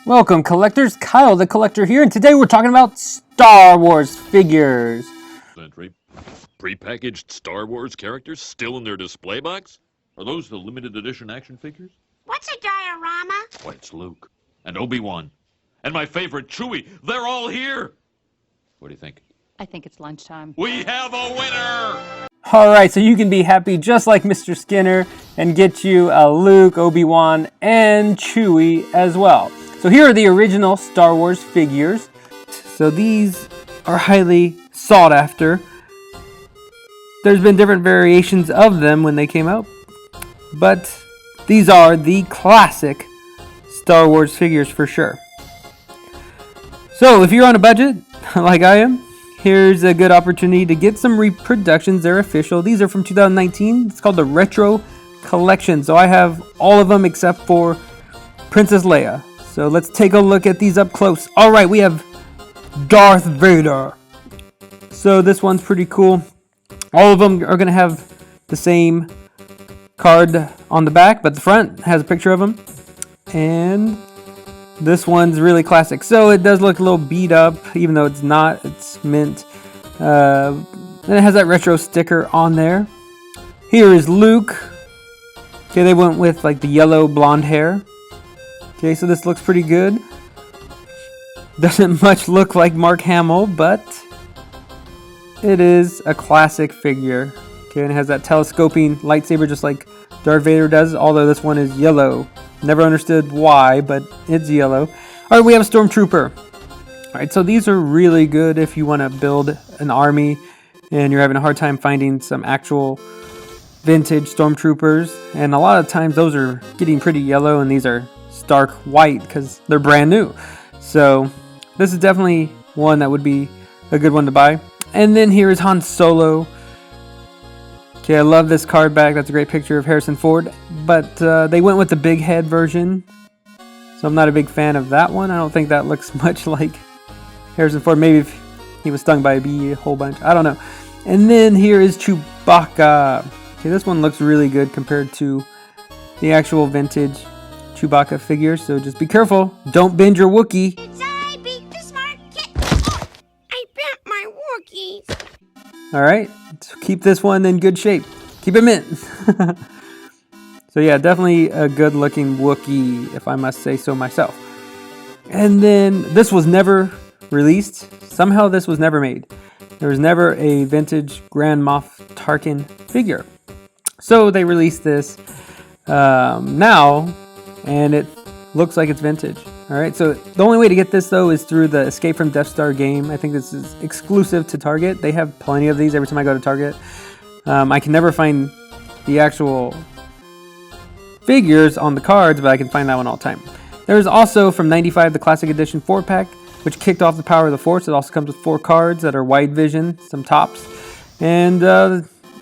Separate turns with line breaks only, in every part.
Welcome, collectors. Kyle the Collector here, and today we're talking about Star Wars figures.
Pre-packaged Star Wars characters still in their display box? Are those the limited edition action figures?
What's a diorama?
Why, it's Luke and Obi-Wan and my favorite Chewie. They're all here. What do you think?
I think it's lunchtime.
We have a winner!
Alright, so you can be happy just like Mr. Skinner and get you a Luke, Obi-Wan, and Chewie as well. So here are the original Star Wars figures. So these are highly sought after. There's been different variations of them when they came out, but these are the classic Star Wars figures for sure. So if you're on a budget, like I am, here's a good opportunity to get some reproductions. They're official. These are from 2019. It's called the Retro Collection. So I have all of them except for Princess Leia. So let's take a look at these up close. All right, we have Darth Vadar. So this one's pretty cool. All of them are going to have the same card on the back, but the front has a picture of him. And this one's really classic. So it does look a little beat up, even though it's not. It's mint. And it has that retro sticker on there. Here is Luke. Okay, they went with like the yellow blonde hair. Okay, so this looks pretty good. Doesn't much look like Mark Hamill, but it is a classic figure. Okay, and it has that telescoping lightsaber just like Darth Vader does, although this one is yellow. Never understood why, but it's yellow. Alright, we have a Stormtrooper. Alright, so these are really good if you want to build an army and you're having a hard time finding some actual vintage Stormtroopers. And a lot of times those are getting pretty yellow and these are stark white because they're brand new. So this is definitely one that would be a good one to buy. And then here is Han Solo. Okay, I love this card back. That's a great picture of Harrison Ford. But they went with the big head version. So I'm not a big fan of that one. I don't think that looks much like Harrison Ford. Maybe if he was stung by a bee a whole bunch. I don't know. And then here is Chewbacca. Okay, this one looks really good compared to the actual vintage Chewbacca figure. So just be careful. Don't bend your Wookie.
It's I, Beat the Smart Kid. Oh, I bent my Wookiees.
Alright, so keep this one in good shape. Keep it mint. So yeah, definitely a good looking Wookiee, if I must say so myself. And then this was never released. Somehow this was never made. There was never a vintage Grand Moff Tarkin figure. So they released this now, and it looks like it's vintage. Alright, so the only way to get this though is through the Escape from Death Star game. I think this is exclusive to Target. They have plenty of these every time I go to Target. I can never find the actual figures on the cards, but I can find that one all the time. There's also from 95 the Classic Edition 4-pack, which kicked off the Power of the Force. It also comes with 4 cards that are wide vision, some tops, and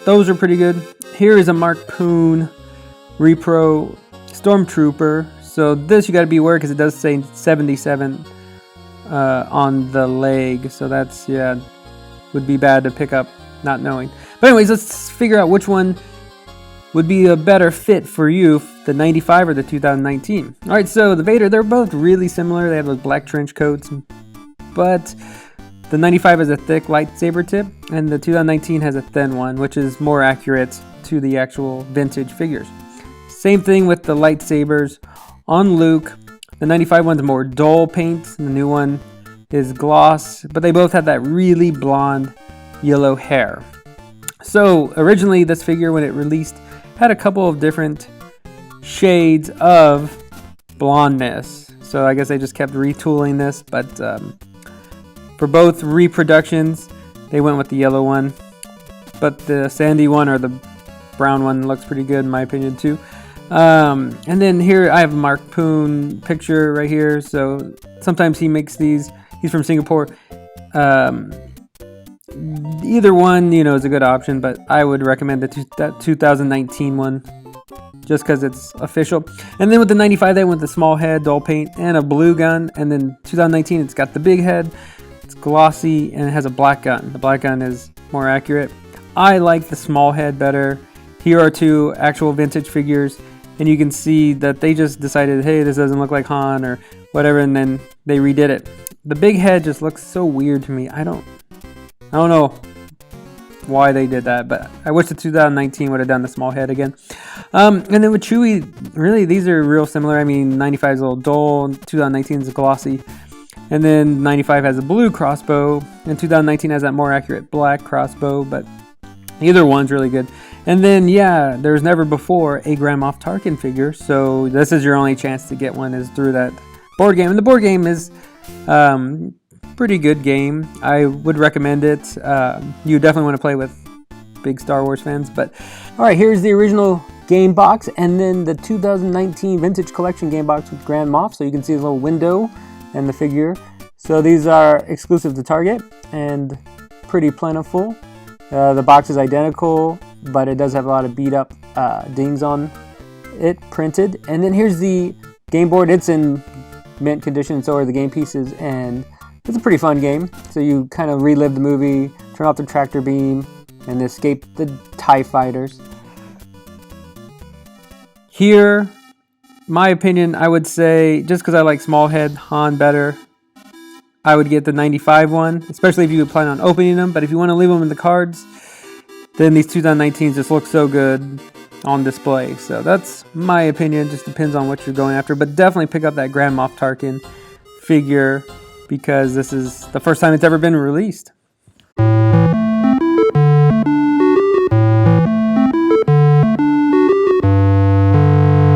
those are pretty good. Here is a Mark Poon Repro Stormtrooper. So this you got to be aware because it does say 77 on the leg. So that's, yeah, would be bad to pick up not knowing. But anyways, let's figure out which one would be a better fit for you, the 95 or the 2019. Alright, so the Vader, they're both really similar. They have those black trench coats. But the 95 has a thick lightsaber tip and the 2019 has a thin one, which is more accurate to the actual vintage figures. Same thing with the lightsabers. On Luke, the 95 one's more dull paint, and the new one is gloss, but they both have that really blonde yellow hair. So originally this figure, when it released, had a couple of different shades of blondness. So I guess they just kept retooling this, but for both reproductions, they went with the yellow one. But the sandy one or the brown one looks pretty good in my opinion too. And then here I have a Mark Poon picture right here. So sometimes he makes these. He's from Singapore. Either one, you know, is a good option, but I would recommend that 2019 one just because it's official. And then with the 95, they went the small head, dull paint, and a blue gun. And then 2019, it's got the big head. It's glossy and it has a black gun. The black gun is more accurate. I like the small head better. Here are 2 actual vintage figures. And you can see that they just decided, hey, this doesn't look like Han, or whatever, and then they redid it. The big head just looks so weird to me. I don't know why they did that, but I wish the 2019 would have done the small head again. And then with Chewie, really, these are real similar. I mean, 95 is a little dull, 2019 is glossy, and then 95 has a blue crossbow, and 2019 has that more accurate black crossbow, but either one's really good. And then, yeah, there's never before a Grand Moff Tarkin figure, so this is your only chance to get one is through that board game. And the board game is pretty good game. I would recommend it. You definitely want to play with big Star Wars fans. But all right, here's the original game box, and then the 2019 Vintage Collection game box with Grand Moff. So you can see the little window and the figure. So these are exclusive to Target and pretty plentiful. The box is identical, but it does have a lot of beat up dings on it printed. And then here's the game board. It's in mint condition, so are the game pieces, and it's a pretty fun game. So you kind of relive the movie, turn off the tractor beam, and escape the TIE fighters. Here, my opinion, I would say, just because I like small head Han better, I would get the 95 one, especially if you plan on opening them. But if you want to leave them in the cards, then these 2019s just look so good on display. So that's my opinion. Just depends on what you're going after. But definitely pick up that Grand Moff Tarkin figure, because this is the first time it's ever been released.